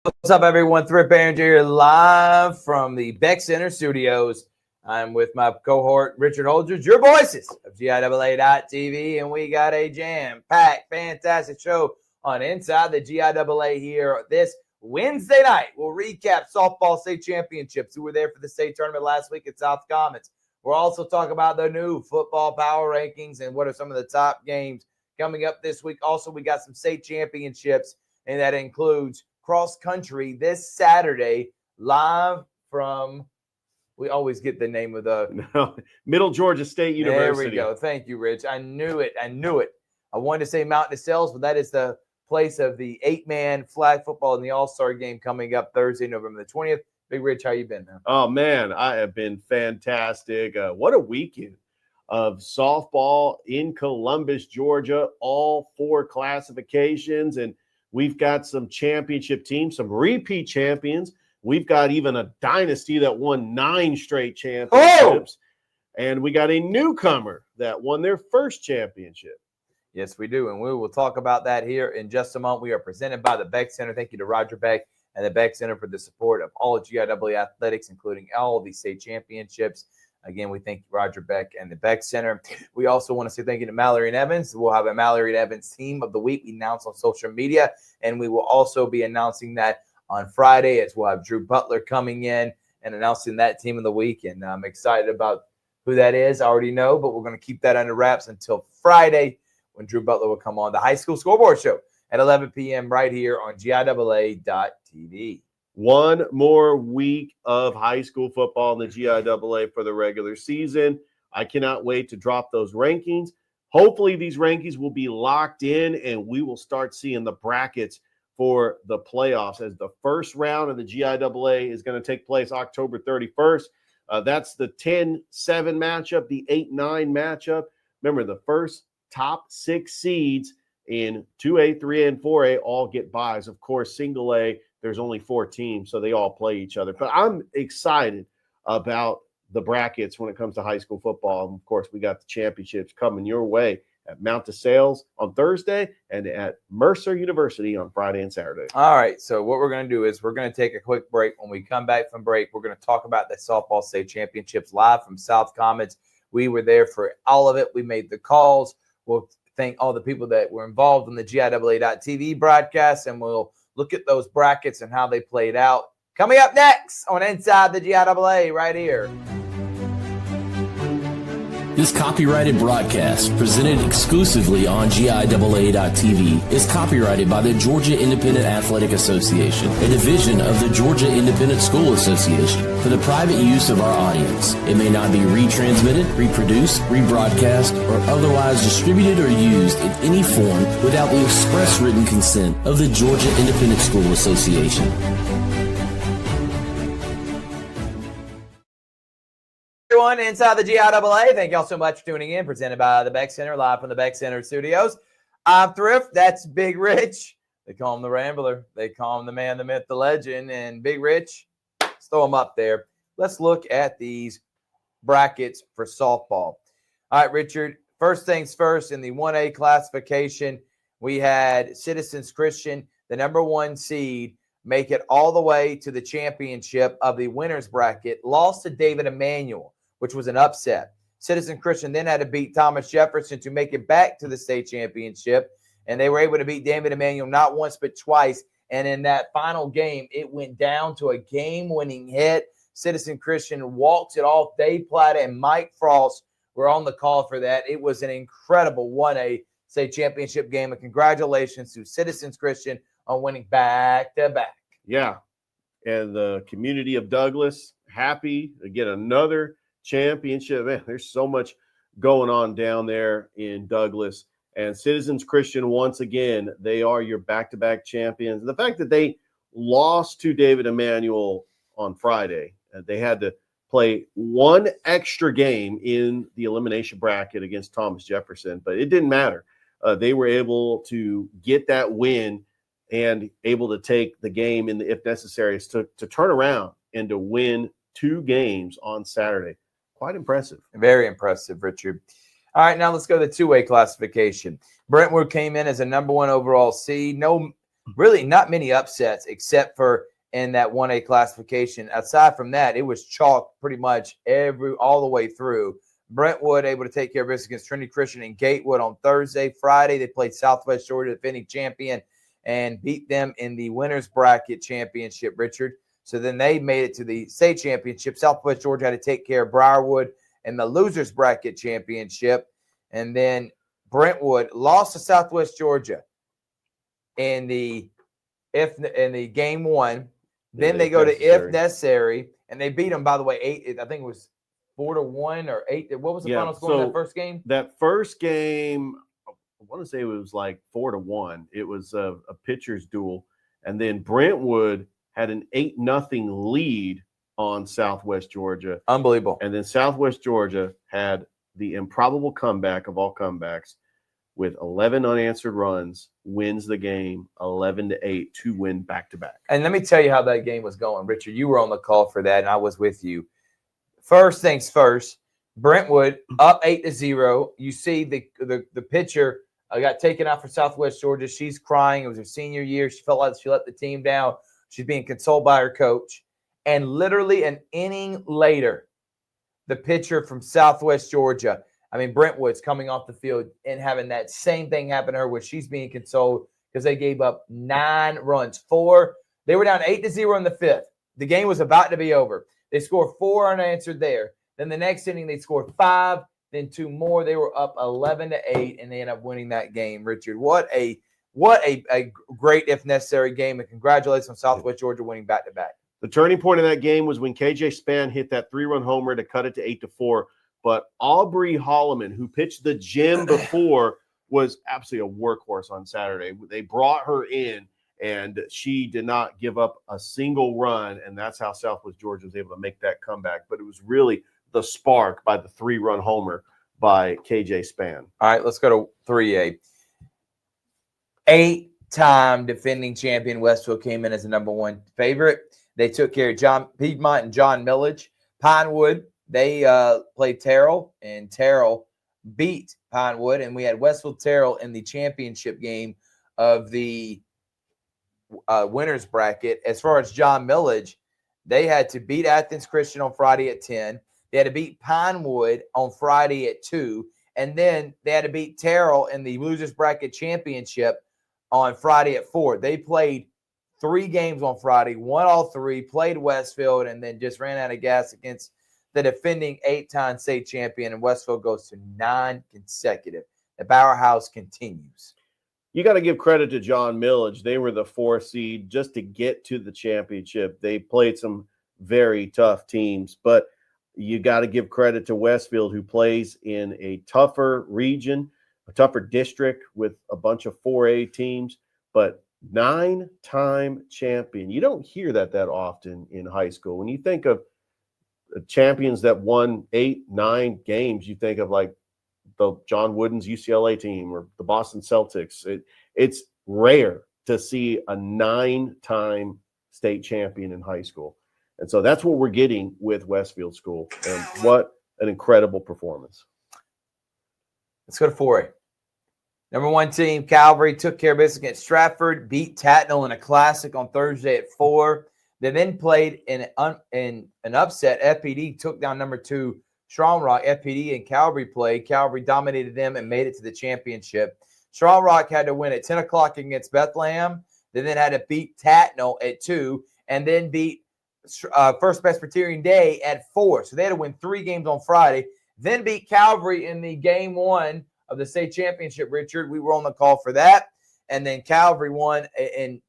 What's up, everyone? Thrift Barringer here live from the Beck Center studios. I'm with my cohort, Richard Holdridge, your voices of GIAA.TV, and we got a jam-packed, fantastic show on Inside the GIAA here this Wednesday night. We'll recap softball state championships who were there for the state tournament last week at South Commons. We'll also talk about the new football power rankings and what are some of the top games coming up this week. Also, we got some state championships, and that includes cross country this Saturday, live from, we always get the name of the Middle Georgia State University. There we go. Thank you, Rich. I knew it. I wanted to say Mountain DeSales, but that is the place of the 8-man flag football in the All-Star game coming up Thursday, November the 20th. Big Rich, how you been, man? Oh, man, I have been fantastic. What a weekend of softball in Columbus, Georgia, all 4 classifications. And we've got some championship teams, some repeat champions. We've got even a dynasty that won 9 straight championships. Oh! And we got a newcomer that won their first championship. Yes, we do. And we will talk about that here in just a moment. We are presented by the Beck Center. Thank you to Roger Beck and the Beck Center for the support of all of GIAA athletics, including all of these state championships. Again, we thank Roger Beck and the Beck Center. We also want to say thank you to Mallory and Evans. We'll have a Mallory and Evans team of the week we announce on social media, and we will also be announcing that on Friday as we'll have Drew Butler coming in and announcing that team of the week. And I'm excited about who that is. I already know, but we're going to keep that under wraps until Friday when Drew Butler will come on the High School Scoreboard Show at 11 p.m. right here on GIAA.TV. One more week of high school football in the GIAA for the regular season. I cannot wait to drop those rankings. Hopefully these rankings will be locked in and we will start seeing the brackets for the playoffs as the first round of the GIAA is going to take place October 31st. That's the 10-7 matchup, the 8-9 matchup. Remember, the first top 6 seeds in 2A, 3A, and 4A all get buys. Of course, single A, there's only 4 teams, so they all play each other. But I'm excited about the brackets when it comes to high school football. And, of course, we got the championships coming your way at Mount DeSales on Thursday and at Mercer University on Friday and Saturday. All right, so what we're going to do is we're going to take a quick break. When we come back from break, we're going to talk about the softball state championships live from South Commons. We were there for all of it. We made the calls. We'll thank all the people that were involved in the GIAA.TV broadcast, and we'll look at those brackets and how they played out. Coming up next on Inside the GIAA right here. This copyrighted broadcast, presented exclusively on GIAA.TV, is copyrighted by the Georgia Independent Athletic Association, a division of the Georgia Independent School Association, for the private use of our audience. It may not be retransmitted, reproduced, rebroadcast, or otherwise distributed or used in any form without the express written consent of the Georgia Independent School Association. Everyone inside the GIAA, thank y'all so much for tuning in. Presented by the Beck Center, live from the Beck Center studios. I'm Thrift. That's Big Rich. They call him the Rambler. They call him the man, the myth, the legend. And Big Rich, let's throw him up there. Let's look at these brackets for softball. All right, Richard. First things first, in the 1A classification, we had Citizens Christian, the number 1 seed, make it all the way to the championship of the winners bracket, lost to David Emanuel, which was an upset. Citizen Christian then had to beat Thomas Jefferson to make it back to the state championship, and they were able to beat David Emanuel not once but twice. And in that final game, it went down to a game-winning hit. Citizen Christian walked it off. Dave Plata and Mike Frost were on the call for that. It was an incredible 1A state championship game, and congratulations to Citizens Christian on winning back-to-back. Yeah, and the community of Douglas, happy to get another championship. Man, there's so much going on down there in Douglas. And Citizens Christian, once again, they are your back-to-back champions. The fact that they lost to David Emanuel on Friday, they had to play one extra game in the elimination bracket against Thomas Jefferson, but it didn't matter. They were able to get that win and able to take the game, if necessary, to turn around and to win 2 games on Saturday. Quite impressive. Very impressive, Richard. All right, now let's go to the 2A classification. Brentwood came in as a number 1 overall seed. No really not many upsets except for in that 1A classification. Aside from that, it was chalk pretty much all the way through. Brentwood able to take care of business against Trinity Christian and Gatewood on Thursday. Friday, they played Southwest Georgia, defending champion, and beat them in the winners bracket championship, Richard. So then they made it to the state championship. Southwest Georgia had to take care of Briarwood in the losers bracket championship. And then Brentwood lost to Southwest Georgia in the game one. Then they go to if necessary, and they beat them, by the way, 8. I think it was 4-1 or 8. What was the final score in that first game? That first game, I want to say it was like 4-1. It was a pitcher's duel. And then Brentwood had an 8-0 lead on Southwest Georgia. Unbelievable. And then Southwest Georgia had the improbable comeback of all comebacks with 11 unanswered runs, wins the game 11-8 to win back-to-back. And let me tell you how that game was going, Richard. You were on the call for that, and I was with you. First things first, Brentwood up 8-0. You see the pitcher got taken out for Southwest Georgia. She's crying. It was her senior year. She felt like she let the team down. She's being consoled by her coach. And literally an inning later, the pitcher from Southwest Georgia, Brentwood's coming off the field and having that same thing happen to her where she's being consoled because they gave up 9 runs. They were down 8-0 in the 5th. The game was about to be over. They scored 4 unanswered there. Then the next inning, they scored 5, then 2 more. They were up 11-8, and they ended up winning that game, Richard. What a great, if necessary, game, and congratulations on Southwest Georgia winning back-to-back. The turning point of that game was when KJ Spann hit that 3-run homer to cut it to 8-4. But Aubrey Holloman, who pitched the gym before, was absolutely a workhorse on Saturday. They brought her in, and she did not give up a single run, and that's how Southwest Georgia was able to make that comeback. But it was really the spark by the 3-run homer by KJ Spann. All right, let's go to 3A. 8-time defending champion Westfield came in as the number 1 favorite. They took care of John Piedmont and John Millage. Pinewood, they played Terrell, and Terrell beat Pinewood, and we had Westfield Terrell in the championship game of the winners bracket. As far as John Millage, they had to beat Athens Christian on Friday at 10. They had to beat Pinewood on Friday at 2. And then they had to beat Terrell in the losers bracket championship on Friday at 4. They played 3 games on Friday, won all 3, played Westfield, and then just ran out of gas against the defending 8-time state champion. And Westfield goes to 9 consecutive. The powerhouse continues. You got to give credit to John Millage. They were the 4th seed just to get to the championship. They played some very tough teams, but you got to give credit to Westfield, who plays in a tougher region, a tougher district with a bunch of 4A teams, but 9-time champion. You don't hear that often in high school. When you think of champions that won 8, 9 games, you think of like the John Wooden's UCLA team or the Boston Celtics. It's rare to see a 9-time state champion in high school. And so that's what we're getting with Westfield School. And what an incredible performance. Let's go to 4A. Number 1 team, Calvary, took care of business against Stratford, beat Tatnall in a classic on Thursday at 4. They then played in an upset. FPD took down number 2, Strong Rock. FPD and Calvary played. Calvary dominated them and made it to the championship. Strong Rock had to win at 10 o'clock against Bethlehem. They then had to beat Tatnall at 2 and then beat First Presbyterian Day at 4. So they had to win 3 games on Friday, then beat Calvary in the game 1 of the state championship, Richard. We were on the call for that. And then Calvary won in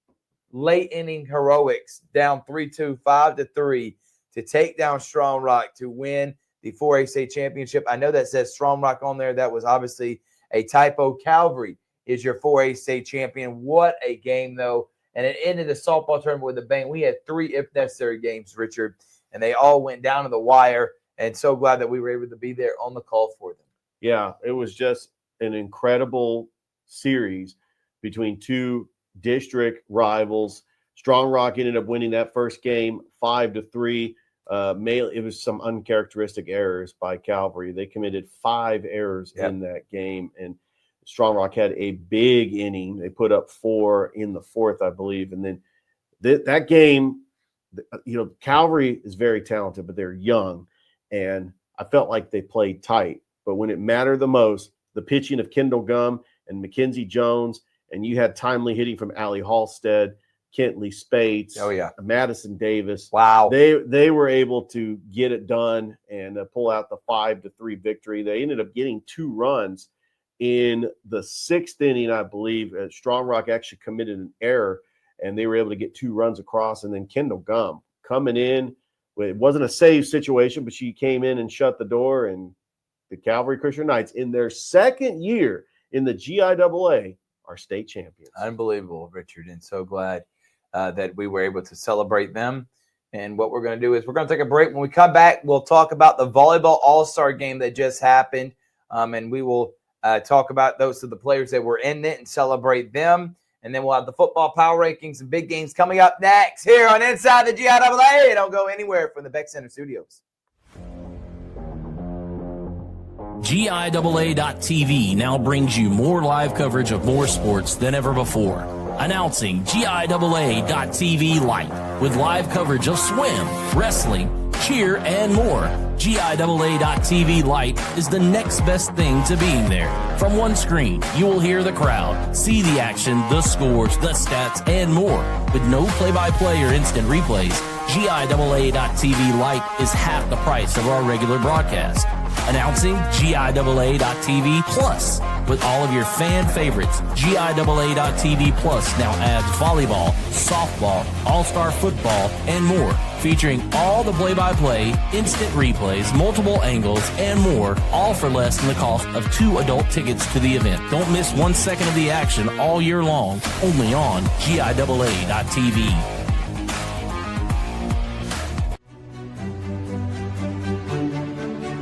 late inning heroics, down 3-2, 5-3 to take down Strong Rock to win the 4A state championship. I know that says Strong Rock on there. That was obviously a typo. Calvary is your 4A state champion. What a game, though. And it ended the softball tournament with a bang. We had 3 if necessary games, Richard, and they all went down to the wire. And so glad that we were able to be there on the call for them. Yeah, it was just an incredible series between 2 district rivals. Strong Rock ended up winning that first game 5-3. It was some uncharacteristic errors by Calvary. They committed 5 errors in that game, and Strong Rock had a big inning. They put up 4 in the 4th, I believe. And then that game, Calvary is very talented, but they're young. And I felt like they played tight. But when it mattered the most, the pitching of Kendall Gum and Mackenzie Jones, and you had timely hitting from Allie Halstead, Kentley Spates, Madison Davis. Wow. They were able to get it done and pull out the 5-3 victory. They ended up getting 2 runs in the 6th inning, I believe. Strong Rock actually committed an error, and they were able to get 2 runs across. And then Kendall Gum coming in. It wasn't a save situation, but she came in and shut the door, and the Calvary Christian Knights, in their 2nd year in the GIAA, are state champions. Unbelievable, Richard, and so glad that we were able to celebrate them. And what we're going to do is we're going to take a break. When we come back, we'll talk about the volleyball all-star game that just happened, and we will talk about those of the players that were in it and celebrate them. And then we'll have the football power rankings and big games coming up next here on Inside the GIAA. Don't go anywhere from the Beck Center Studios. GIAA.TV now brings you more live coverage of more sports than ever before. Announcing GIAA.TV Lite with live coverage of swim, wrestling, cheer, and more. GIAA.TV Lite is the next best thing to being there. From one screen, you will hear the crowd, see the action, the scores, the stats, and more. With no play-by-play or instant replays, GIAA.TV Lite is half the price of our regular broadcast. Announcing GIAA.TV Plus. With all of your fan favorites, GIAA.TV Plus now adds volleyball, softball, all-star football, and more. Featuring all the play-by-play, instant replays, multiple angles, and more, all for less than the cost of 2 adult tickets to the event. Don't miss 1 second of the action all year long, only on GIAA.TV.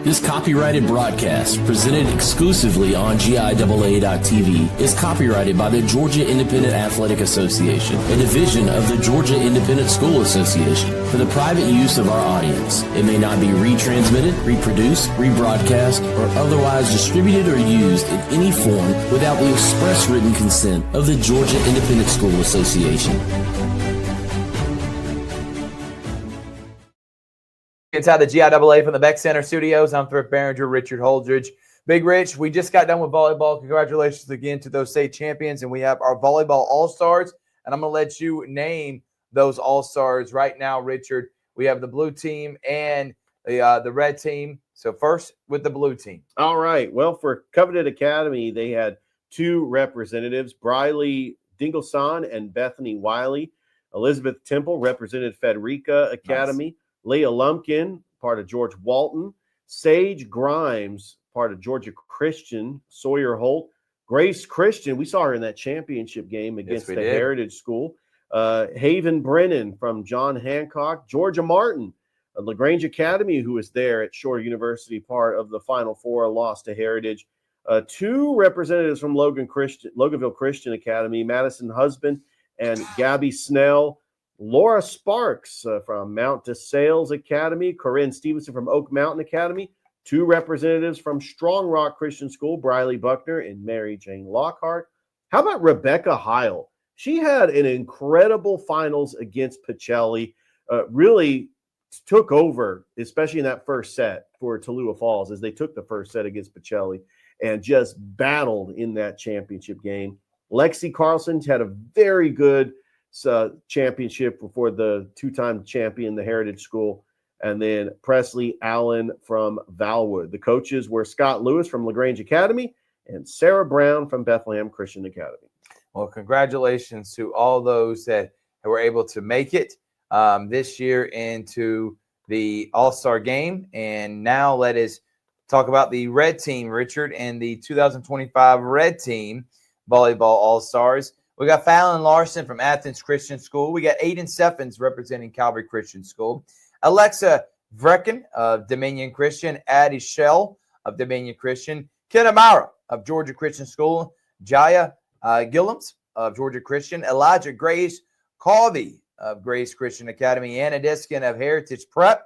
This copyrighted broadcast, presented exclusively on GIAA.TV, is copyrighted by the Georgia Independent Athletic Association, a division of the Georgia Independent School Association, for the private use of our audience. It may not be retransmitted, reproduced, rebroadcast, or otherwise distributed or used in any form without the express written consent of the Georgia Independent School Association. Inside the GIAA from the Beck Center Studios, I'm Thrift Barringer, Richard Holdridge. Big Rich, we just got done with volleyball. Congratulations again to those state champions. And we have our volleyball all-stars. And I'm going to let you name those all-stars right now, Richard. We have the blue team and the red team. So first with the blue team. All right. Well, for Coveted Academy, they had 2 representatives, Briley Dingleson and Bethany Wiley. Elizabeth Temple represented Frederica Academy. Nice. Leah Lumpkin, part of George Walton. Sage Grimes, part of Georgia Christian. Sawyer Holt. Grace Christian, we saw her in that championship game against the Heritage School. Haven Brennan from John Hancock. Georgia Martin of LaGrange Academy, who was there at Shore University, part of the Final Four, lost to Heritage. 2 representatives from Loganville Christian Academy, Madison Husband and Gabby Snell. Laura Sparks from Mount DeSales Academy, Corinne Stevenson from Oak Mountain Academy, 2 representatives from Strong Rock Christian School, Briley Buckner and Mary Jane Lockhart. How about Rebecca Heil? She had an incredible finals against Pacelli, really took over, especially in that first set for Tallulah Falls, as they took the first set against Pacelli and just battled in that championship game. Lexi Carlson had a very good championship before the 2-time champion, the Heritage School, and then Presley Allen from Valwood. The coaches were Scott Lewis from LaGrange Academy and Sarah Brown from Bethlehem Christian Academy. Well, congratulations to all those that were able to make it this year into the All-Star game. And now let us talk about the red team, Richard, and the 2025 red team volleyball All-Stars. We got Fallon Larson from Athens Christian School. We got Aiden Steffens representing Calvary Christian School. Alexa Vrecken of Dominion Christian. Addie Shell of Dominion Christian. Ken Amara of Georgia Christian School. Jaya Gillums of Georgia Christian. Elijah Grace Calvey of Grace Christian Academy. Anna Diskin of Heritage Prep.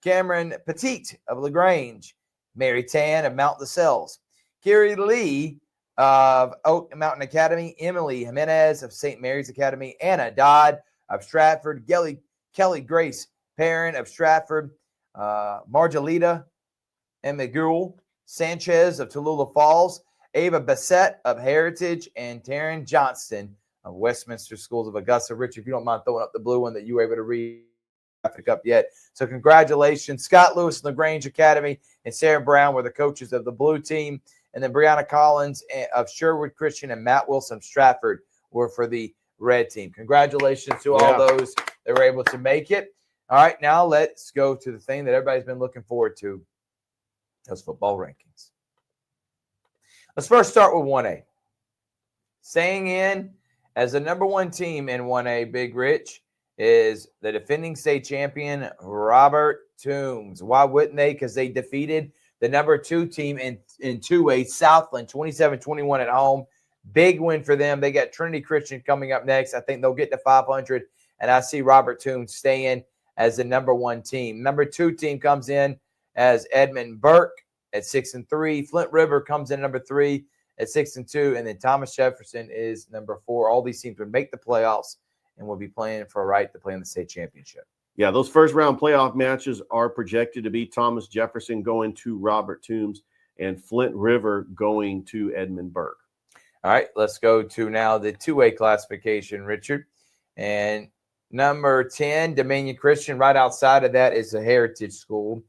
Cameron Petit of LaGrange. Mary Tan of Mount DeSales. Carrie Lee of Oak Mountain Academy, Emily Jimenez of St. Mary's Academy, Anna Dodd of Stratford, Kelly Grace Perrin of Stratford, Margelita and McGoul Sanchez of Tallulah Falls, Ava Bassett of Heritage, and Taryn Johnston of Westminster Schools of Augusta. Rich, if you don't mind throwing up the blue one that you were able to read up yet. So congratulations. Scott Lewis, LaGrange Academy, and Sarah Brown were the coaches of the blue team. And then Brianna Collins of Sherwood Christian and Matt Wilson of Stratford were for the red team. Congratulations to all those that were able to make it. All right, now let's go to the thing that everybody's been looking forward to, those football rankings. Let's first start with 1A. Staying in as the number one team in 1A, Big Rich, is the defending state champion, Robert Toombs. Why wouldn't they? Because they defeated the number two team in 2A, Southland, 27-21 at home. Big win for them. They got Trinity Christian coming up next. I think they'll get to 500, and I see Robert Toombs staying as the number one team. Number two team comes in as Edmund Burke at 6-3. Flint River comes in number 3 at 6-2, and then Thomas Jefferson is number 4. All these teams would make the playoffs and will be playing for a right to play in the state championship. Yeah, those first round playoff matches are projected to be Thomas Jefferson going to Robert Toombs and Flint River going to Edmund Burke. All right, let's go to now the 2A classification, Richard. And number 10, Dominion Christian. Right outside of that is a Heritage School.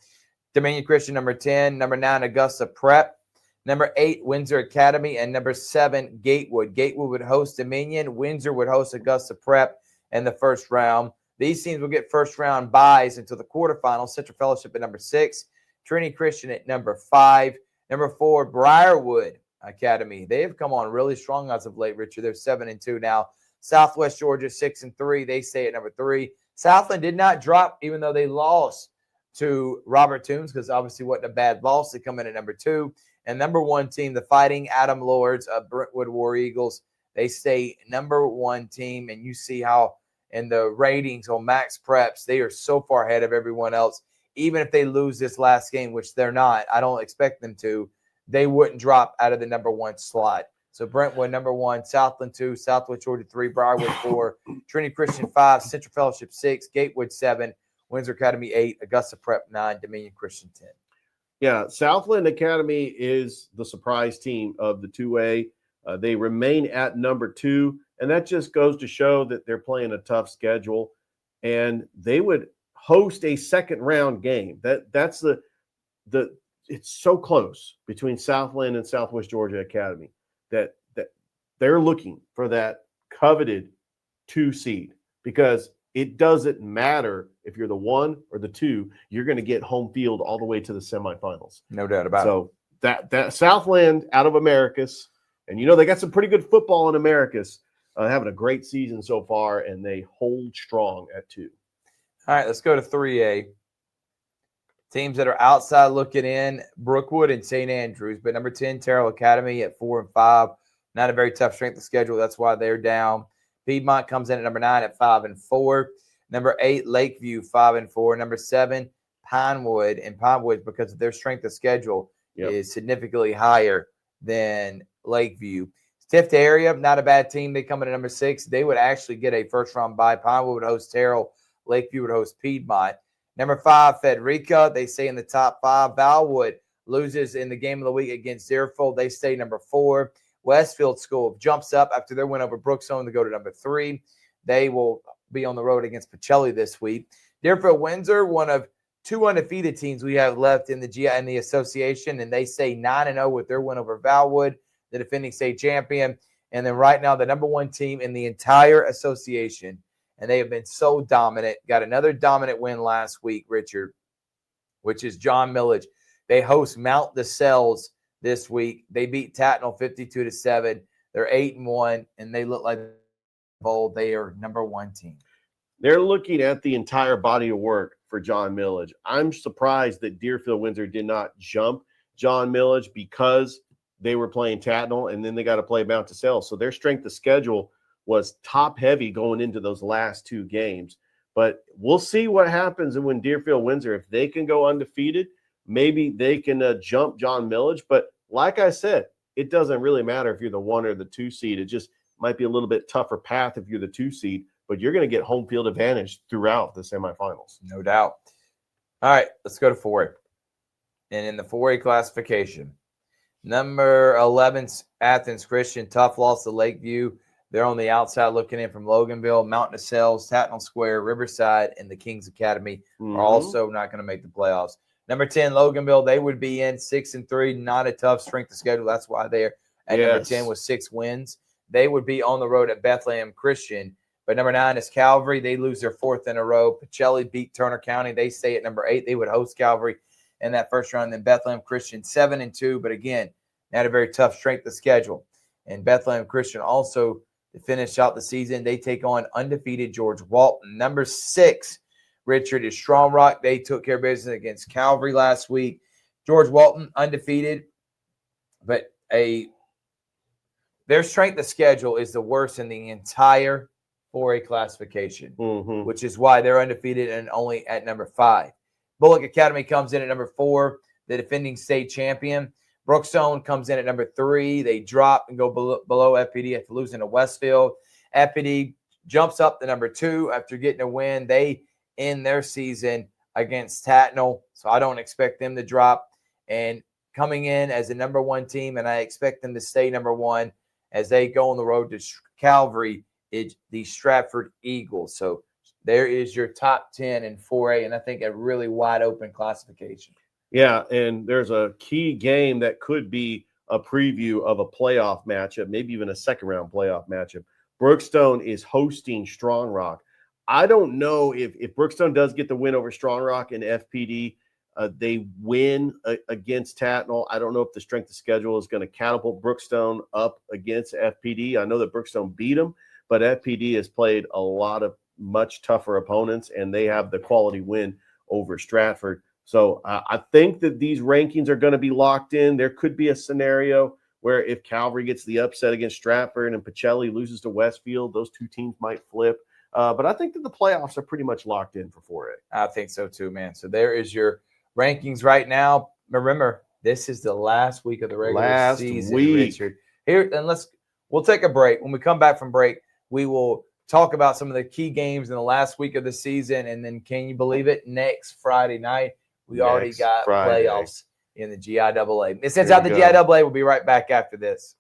Dominion Christian, number 10. Number 9, Augusta Prep. Number 8, Windsor Academy. And number 7, Gatewood. Gatewood would host Dominion. Windsor would host Augusta Prep in the first round. These teams will get first-round byes until the quarterfinals. Central Fellowship at number 6. Trinity Christian at number 5. Number 4, Briarwood Academy. They have come on really strong as of late, Richard. They're 7-2 now. Southwest Georgia, 6-3. They stay at number 3. Southland did not drop, even though they lost to Robert Toombs, because obviously wasn't a bad loss. They come in at number 2. And number 1 team, the Fighting Adam Lords of Brentwood War Eagles, they stay number 1 team. And you see how in the ratings on Max Preps, they are so far ahead of everyone else. Even if they lose this last game, which they're not, I don't expect them to, they wouldn't drop out of the number 1 slot. So Brentwood, number 1, Southland 2, Southwest Georgia 3, Briarwood 4, Trinity Christian 5, Central Fellowship 6, Gatewood 7, Windsor Academy 8, Augusta Prep 9, Dominion Christian 10. Yeah, Southland Academy is the surprise team of the 2A. They remain at number 2, and that just goes to show that they're playing a tough schedule, and they would host a second-round game. That's the it's so close between Southland and Southwest Georgia Academy that they're looking for that coveted 2 seed, because it doesn't matter if you're the 1 or the 2, you're going to get home field all the way to the semifinals. No doubt about it. So that Southland out of Americus, and they got some pretty good football in Americus, having a great season so far, and they hold strong at 2. All right, let's go to 3A. Teams that are outside looking in, Brookwood and St. Andrews. But number 10, Terrell Academy at 4-5. Not a very tough strength of schedule. That's why they're down. Piedmont comes in at number 9 at 5-4. Number 8, Lakeview, 5-4. Number 7, Pinewood. And Pinewood, because of their strength of schedule, is significantly higher than Lakeview. Tift area, not a bad team. They come in at number 6. They would actually get a first-round bye. Pinewood would host Terrell. Lakeview would host Piedmont. Number 5, Frederica. They stay in the top 5. Valwood loses in the game of the week against Deerfield. They stay number 4. Westfield School jumps up after their win over Brookstone to go to number 3. They will be on the road against Pacelli this week. Deerfield Windsor, one of 2 undefeated teams we have left in the GIAA and the association, and they stay 9-0 with their win over Valwood, the defending state champion. And then right now, the number 1 team in the entire association, and they have been so dominant. Got another dominant win last week, Richard, which is John Millage. They host Mount DeSales this week. They beat Tatnall 52-7. They're 8-1, and they look like bold. They are number 1 team. They're looking at the entire body of work for John Millage. I'm surprised that Deerfield Windsor did not jump John Millage, because they were playing Tatnall, and then they got to play Mount DeSales. So their strength of schedule was top heavy going into those last 2 games. But we'll see what happens when Deerfield Windsor, if they can go undefeated, maybe they can jump John Millage. But like I said, it doesn't really matter if you're the 1 or the 2 seed. It just might be a little bit tougher path if you're the 2 seed, but you're going to get home field advantage throughout the semifinals. No doubt. All right, let's go to 4A. And in the 4A classification, number 11's Athens Christian, tough loss to Lakeview. They're on the outside looking in from Loganville. Mountain of Sales, Tatnall Square, Riverside, and the Kings Academy are also not going to make the playoffs. Number 10, Loganville, they would be in 6-3, not a tough strength of schedule. That's why they're at number 10 with 6 wins. They would be on the road at Bethlehem Christian. But number 9 is Calvary. They lose their 4th in a row. Pacelli beat Turner County. They stay at number 8. They would host Calvary in that first round. Then Bethlehem Christian 7-2. But again, they had a very tough strength of schedule. And Bethlehem Christian also, to finish out the season, they take on undefeated George Walton. Number 6, Richard, is Strong Rock. They took care of business against Calvary last week. George Walton undefeated, but their strength of schedule is the worst in the entire 4A classification, which is why they're undefeated and only at number 5. Bullock Academy comes in at number 4, the defending state champion. Brookstone comes in at number 3. They drop and go below FPD after losing to Westfield. FPD jumps up to number 2 after getting a win. They end their season against Tatnall, so I don't expect them to drop. And coming in as a number 1 team, and I expect them to stay number 1 as they go on the road to Calvary, is the Stratford Eagles. So there is your top 10 in 4A, and I think a really wide open classification. Yeah, and there's a key game that could be a preview of a playoff matchup, maybe even a second-round playoff matchup. Brookstone is hosting Strong Rock. I don't know if Brookstone does get the win over Strong Rock and FPD, they win against Tatnall. I don't know if the strength of schedule is going to catapult Brookstone up against FPD. I know that Brookstone beat them, but FPD has played a lot of much tougher opponents, and they have the quality win over Stratford. So I think that these rankings are going to be locked in. There could be a scenario where if Calvary gets the upset against Stratford and Pacelli loses to Westfield, those 2 teams might flip. But I think that the playoffs are pretty much locked in for 4A. I think so too, man. So there is your rankings right now. Remember, this is the last week of the regular season, Richard. Here, and we'll take a break. When we come back from break, we will talk about some of the key games in the last week of the season. And then, can you believe it? Next Friday night, we already got playoffs in the GIAA. It's inside the GIAA. We'll be right back after this.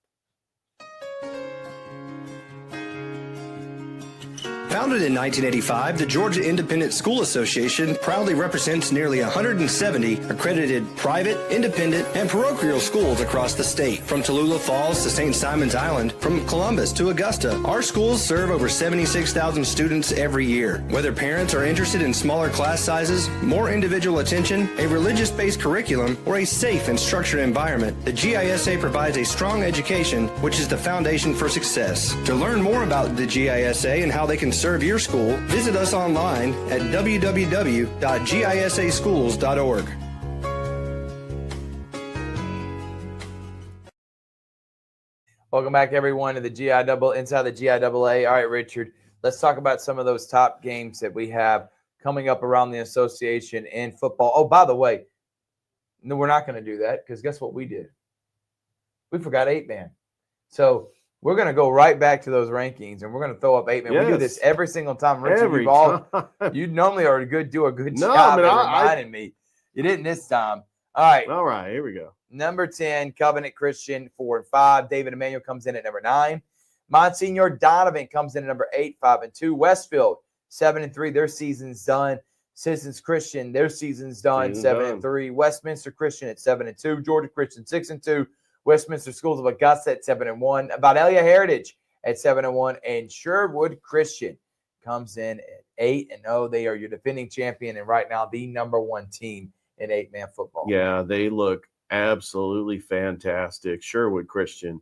Founded in 1985, the Georgia Independent School Association proudly represents nearly 170 accredited private, independent, and parochial schools across the state. From Tallulah Falls to St. Simon's Island, from Columbus to Augusta, our schools serve over 76,000 students every year. Whether parents are interested in smaller class sizes, more individual attention, a religious-based curriculum, or a safe and structured environment, the GISA provides a strong education, which is the foundation for success. To learn more about the GISA and how they can serve your school, visit us online at www.gisaschools.org. Welcome back, everyone, to the GIAA, inside the GIAA. All right, Richard, let's talk about some of those top games that we have coming up around the association in football. Oh, by the way, no, we're not going to do that because guess what we did? We forgot 8-man. So we're going to go right back to those rankings, and we're going to throw up 8-man. Yes. We do this every single time. Richard, you normally are do a good job at reminding me. You didn't this time. All right, here we go. Number 10, Covenant Christian, 4-5. David Emmanuel comes in at number 9. Monsignor Donovan comes in at number 8, 5-2. Westfield, 7-3. Their season's done. Citizens Christian, their season's done, 7-3. Westminster Christian at 7-2. Georgia Christian, 6-2. Westminster Schools of Augusta at 7-1. Vidalia Heritage at 7-1. And Sherwood Christian comes in at 8-0. They are your defending champion and right now the number 1 team in 8-man football. Yeah, they look absolutely fantastic. Sherwood Christian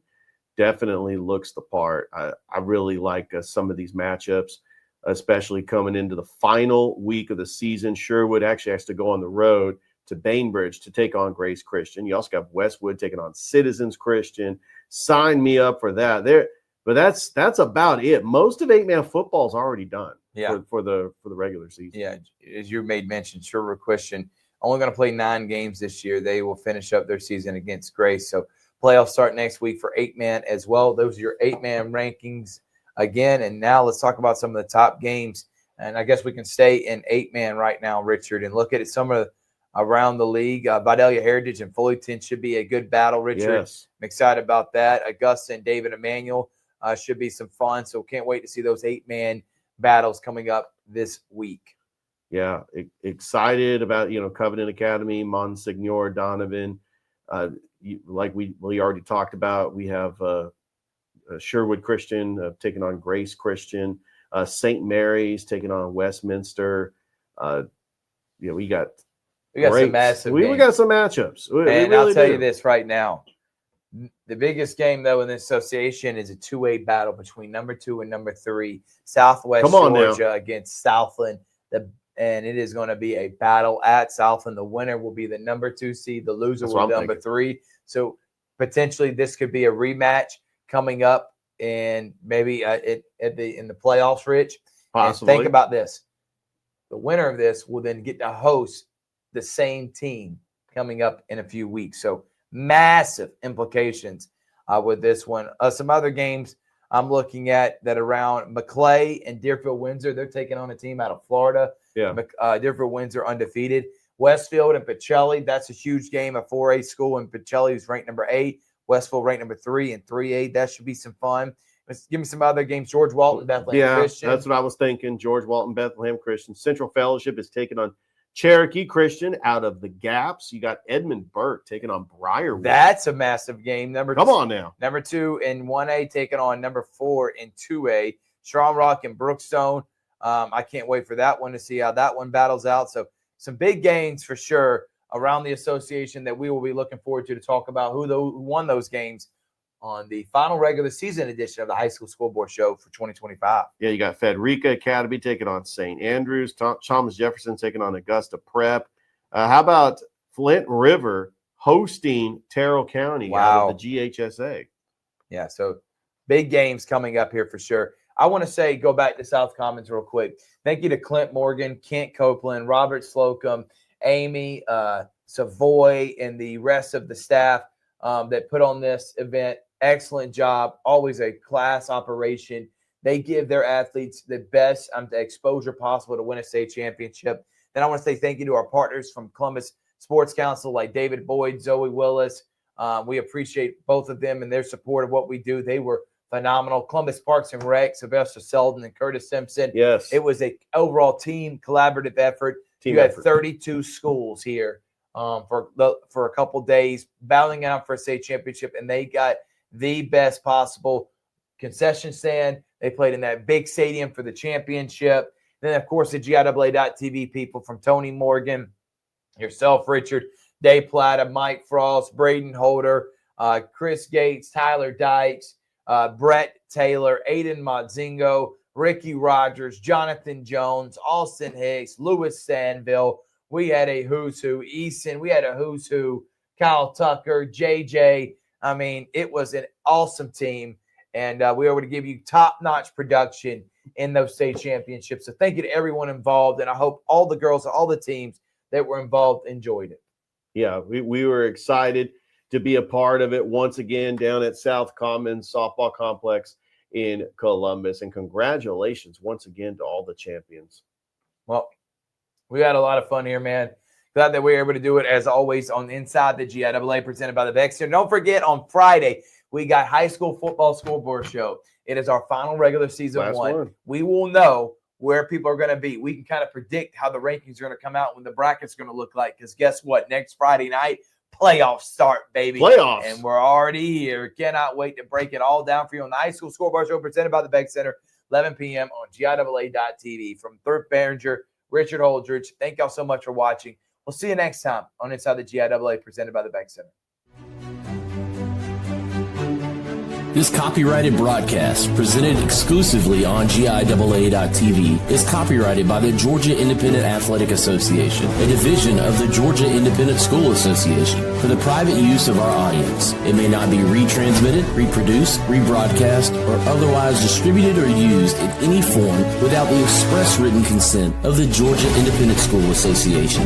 definitely looks the part. I really like some of these matchups, especially coming into the final week of the season. Sherwood actually has to go on the road to Bainbridge to take on Grace Christian. You also got Westwood taking on Citizens Christian. Sign me up for that. But that's about it. Most of 8-man football is already done for the regular season. Yeah, as you made mention, Sherwood Christian only going to play 9 games this year. They will finish up their season against Grace. So Playoffs start next week for 8-man as well. Those are your 8-man rankings again. And now let's talk about some of the top games. And I guess we can stay in 8-man right now, Richard, and look at some of around the league. Vidalia Heritage and Fullerton should be a good battle, Richard. Yes. I'm excited about that. Augusta and David Emmanuel should be some fun. So can't wait to see those 8-man battles coming up this week. Yeah, excited about, Covenant Academy, Monsignor, Donovan. Like we already talked about, we have Sherwood Christian taking on Grace Christian, St. Mary's taking on Westminster. We got some massive we got some matchups. And really I'll tell you this right now. The biggest game, though, in this association is a 2A battle between number 2 and number 3, Southwest Georgia against Southland. And it is going to be a battle at Southland. The winner will be the number 2 seed. The loser will be number 3. So potentially this could be a rematch coming up and maybe in the playoffs, Rich. Possibly. And think about this. The winner of this will then get to host the same team coming up in a few weeks. So massive implications with this one. Some other games I'm looking at that around Maclay and Deerfield Windsor. They're taking on a team out of Florida. Yeah. Deerfield Windsor undefeated. Westfield and Pacelli, that's a huge game. A 4A school, and Pacelli is ranked number 8. Westfield ranked number 3 and 3A. That should be some fun. Give me some other games. George Walton, Bethlehem Christian. Yeah, that's what I was thinking. George Walton, Bethlehem Christian. Central Fellowship is taking on Cherokee Christian out of the Gaps. You got Edmund Burke taking on Briarwood. That's a massive game. Number 2 in 1A taking on number 4 in 2A. Strong Rock and Brookstone. I can't wait for that one to see how that one battles out. So some big games for sure around the association that we will be looking forward to talk about who won those games on the final regular season edition of the High School School Board Show for 2025. Yeah, you got Frederica Academy taking on St. Andrews, Thomas Jefferson taking on Augusta Prep. How about Flint River hosting Terrell County out of the GHSA? Yeah, so big games coming up here for sure. I want to go back to South Commons real quick. Thank you to Clint Morgan, Kent Copeland, Robert Slocum, Amy, Savoy, and the rest of the staff that put on this event. Excellent job. Always a class operation. They give their athletes the best exposure possible to win a state championship. Then I want to say thank you to our partners from Columbus Sports Council like David Boyd, Zoe Willis. We appreciate both of them and their support of what we do. They were phenomenal. Columbus Parks and Rec, Sylvester Selden and Curtis Simpson. Yes. It was an overall team collaborative effort. You had 32 schools here for a couple days battling out for a state championship, and they got the best possible concession stand. They played in that big stadium for the championship. Then, of course, the GIAA.TV people from Tony Morgan, yourself, Richard, Dave Plata, Mike Frost, Braden Holder, Chris Gates, Tyler Dykes, Brett Taylor, Aiden Modzingo, Ricky Rogers, Jonathan Jones, Austin Hicks, Lewis Sandville. We had a who's who. Easton. We had a who's who. Kyle Tucker, JJ. I mean, it was an awesome team, and we were able to give you top-notch production in those state championships. So thank you to everyone involved, and I hope all the girls, all the teams that were involved enjoyed it. Yeah, we were excited to be a part of it once again down at South Commons Softball Complex in Columbus. And congratulations once again to all the champions. Well, we had a lot of fun here, man. Glad that we were able to do it, as always, on Inside the GIAA presented by the Barringer. Don't forget, on Friday, we got High School Football School Board Show. It is our final regular season one. We will know where people are going to be. We can kind of predict how the rankings are going to come out, when the brackets are going to look like. Because guess what? Next Friday night, playoffs start, baby. Playoffs. And we're already here. Cannot wait to break it all down for you on the High School School Board Show presented by the Barringer, 11 p.m. on GIAA.TV. From Thrift, Barringer, Richard Holdridge, thank y'all so much for watching. We'll see you next time on Inside the GIAA presented by the Barringer. This copyrighted broadcast, presented exclusively on GIAA.TV, is copyrighted by the Georgia Independent Athletic Association, a division of the Georgia Independent School Association, for the private use of our audience. It may not be retransmitted, reproduced, rebroadcast, or otherwise distributed or used in any form without the express written consent of the Georgia Independent School Association.